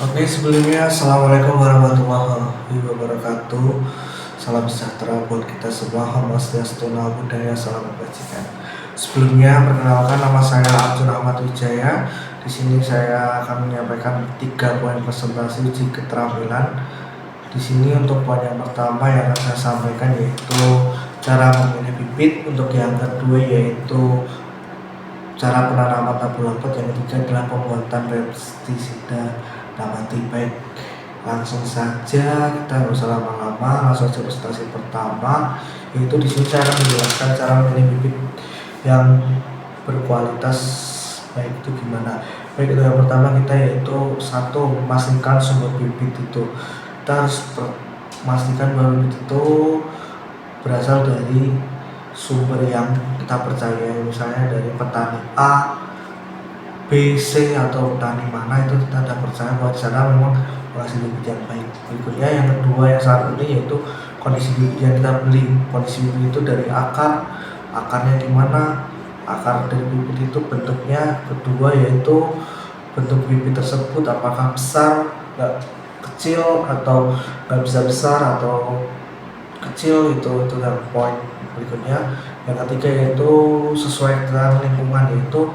Oke, sebelumnya Assalamualaikum warahmatullahi wabarakatuh. Salam sejahtera buat kita semua. Om Swastiastu, Namo Buddhaya, salam kebajikan. Sebelumnya perkenalkan, nama saya Arjun Ahmad Wijaya. Di sini saya akan menyampaikan 3 poin presentasi uji keterampilan. Di sini untuk poin yang pertama yang akan saya sampaikan yaitu cara memilih bibit. Untuk yang kedua yaitu cara penanaman tabula pot. Yang ketiga adalah pembuatan pestisida nabati. Baik, langsung saja, kita nggak usah lama-lama, langsung saja presentasi pertama, yaitu di sini saya akan menjelaskan cara memilih bibit yang berkualitas baik itu gimana. Baik, itu yang pertama kita yaitu satu, memastikan sumber bibit itu. Kita harus memastikan bahwa bibit itu berasal dari sumber yang kita percaya, misalnya dari petani A, B, C atau petani mana itu kita ada percaya bahwa di sana memang menghasilkan bibit yang baik. Berikutnya yang kedua yang saat ini yaitu kondisi bibit yang kita beli. Kondisi bibit itu dari akarnya di mana, akar dari bibit itu bentuknya. Kedua yaitu bentuk bibit tersebut apakah besar, kecil atau nggak bisa besar atau kecil, itu yang poin berikutnya. Yang ketiga yaitu sesuai dengan lingkungan, yaitu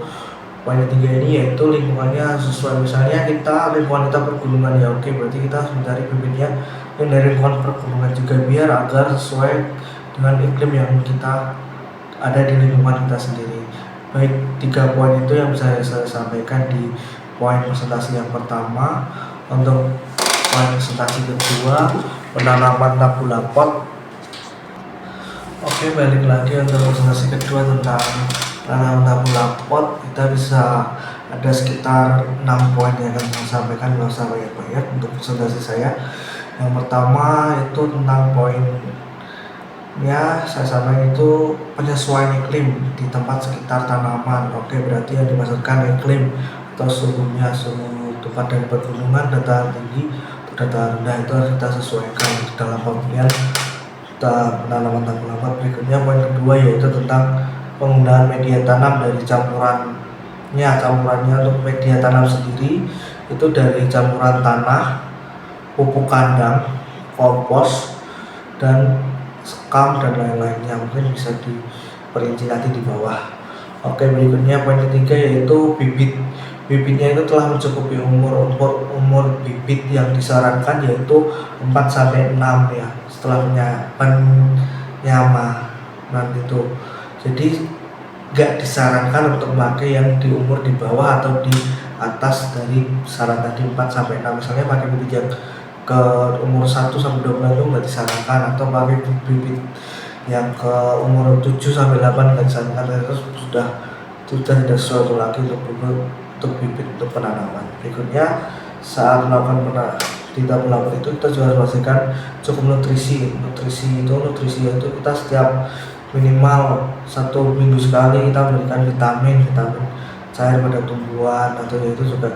poin ketiga ini yaitu lingkungannya sesuai. Misalnya lingkungan kita pergunungan, ya oke, berarti kita harus mencari bibitnya yang dari lingkungan pergunungan juga, biar agar sesuai dengan iklim yang kita ada di lingkungan kita sendiri. Baik, 3 poin itu yang bisa saya sampaikan di poin presentasi yang pertama. Untuk poin presentasi kedua, penanaman tabula pot. Oke, balik lagi untuk presentasi kedua tentang penanaman tabula pot. Kita bisa ada sekitar 6 poin yang akan saya sampaikan, nggak usah banyak-banyak untuk presentasi saya. Yang pertama itu tentang poinnya saya sampaikan itu penyesuaian iklim di tempat sekitar tanaman. Oke, berarti yang dimaksudkan iklim atau suhunya, suhu tempat dari pegunungan, dataran tinggi atau dataran rendah, itu harus kita sesuaikan dalam pemilihan penanaman tabula pot. Berikutnya poin kedua yaitu tentang penggunaan media tanam dari campurannya untuk media tanam sendiri itu dari campuran tanah, pupuk kandang, kompos, dan sekam dan lain-lainnya. Mungkin bisa diperinci nanti di bawah. Oke, berikutnya poin ketiga yaitu bibitnya itu telah mencukupi umur bibit yang disarankan yaitu 4-6 ya setelah penyamanan itu. Jadi nggak disarankan untuk memakai yang di umur di bawah atau di atas dari saran tadi 4-6. Misalnya pakai bibit yang ke umur 1-2 bulan itu nggak disarankan, atau pakai bibit yang ke umur 7-8 nggak disarankan. Itu sudah tidak sesuatu lagi untuk bibit untuk penanaman. Berikutnya, saat melakukan di tabula pot itu kita juga harus pastikan cukup nutrisi itu kita setiap minimal 1 minggu sekali kita memberikan vitamin cair pada tumbuhan, atau itu juga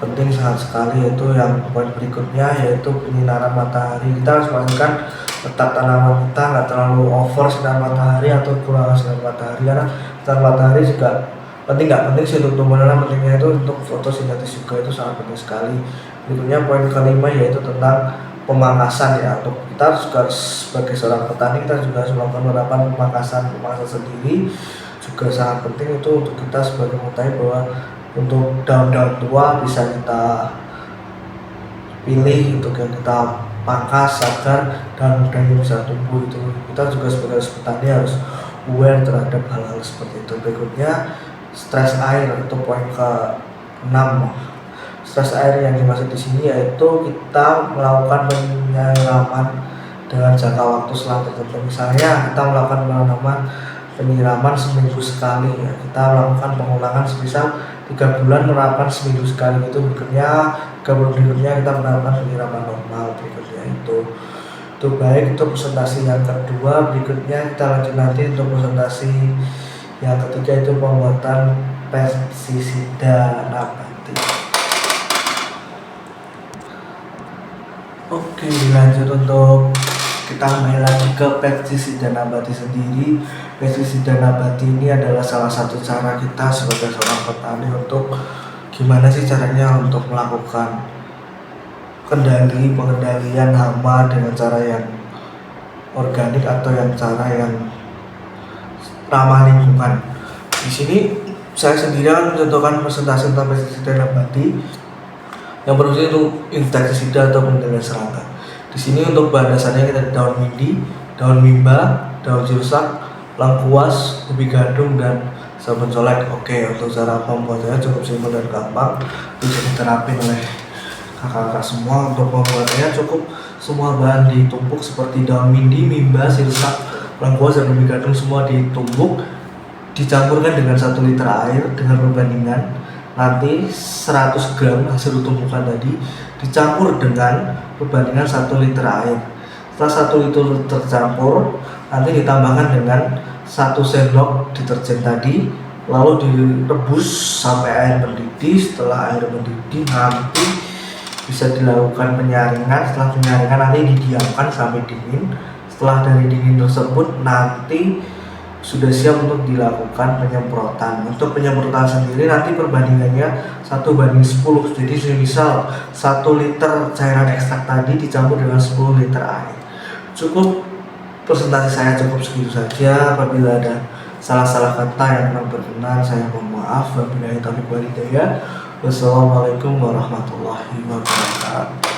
penting sangat sekali. Yaitu yang poin berikutnya yaitu penyinaran matahari. Kita harus pastikan letak tanaman kita nggak terlalu over sinar matahari atau kurang sinar matahari, karena sinar matahari juga nggak penting sih untuk tumbuhan, pentingnya itu untuk fotosintesis juga, itu sangat penting sekali. Berikutnya poin kelima yaitu tentang pemangkasan ya. Untuk kita juga sebagai seorang petani kita juga harus melakukan pemangkasan sendiri, juga sangat penting itu untuk kita sebagai mengetahui bahwa untuk daun-daun tua bisa kita pilih untuk yang kita pangkas agar daun-daunnya bisa tumbuh. Itu kita juga sebagai petani harus aware terhadap hal-hal seperti itu. Berikutnya stres air, itu poin ke-6. Stres air yang dimaksud di sini yaitu kita melakukan penyiraman dengan jangka waktu selang tertentu. Misalnya kita melakukan penyiraman seminggu sekali ya. Kita melakukan pengulangan sebisa 3 bulan menerapkan seminggu sekali. Itu berikutnya 3 bulan berikutnya kita menerapkan penyiraman normal. Berikutnya itu baik, itu presentasi yang kedua. Berikutnya kita lanjut nanti untuk presentasi yang ketiga, itu pembuatan pestisida nabati. Oke, lanjut untuk kita kembali lagi ke pestisida nabati sendiri. Pestisida nabati ini adalah salah satu cara kita sebagai seorang petani untuk gimana sih caranya untuk melakukan pengendalian hama dengan cara yang organik atau yang cara yang ramah lingkungan. Di sini saya sendiri akan mencontohkan presentasi tentang pestisida nabati yang berfungsi untuk insektisida atau pengendalian serangga. Di sini untuk bahan dasarnya kita ada daun mindi, daun mimba, daun cilsak, lengkuas, ubi gadung, dan sabun colek. Oke, untuk cara pembuatannya cukup simpel dan gampang, bisa diterapin oleh kakak-kakak semua. Untuk pembuatannya cukup semua bahan ditumbuk seperti daun mindi, mimba, cilsak, lengkuas, dan ubi gadung semua ditumbuk, dicampurkan dengan 1 liter air dengan perbandingan nanti 100 gram hasil tumbukan tadi dicampur dengan perbandingan 1 liter air. Setelah 1 liter tercampur, nanti ditambahkan dengan 1 sendok deterjen tadi, lalu direbus sampai air mendidih. Setelah air mendidih nanti bisa dilakukan penyaringan. Setelah penyaringan nanti didiamkan sampai dingin. Setelah dari dingin tersebut nanti sudah siap untuk dilakukan penyemprotan. Untuk penyemprotan sendiri nanti perbandingannya 1:10. Jadi misal 1 liter cairan ekstrak tadi dicampur dengan 10 liter air. Cukup, presentasi saya cukup segitu saja. Apabila ada salah-salah kata yang kurang berkenan, saya mohon maaf. Wabillahi taufiq wal hidayah. Wassalamualaikum warahmatullahi wabarakatuh.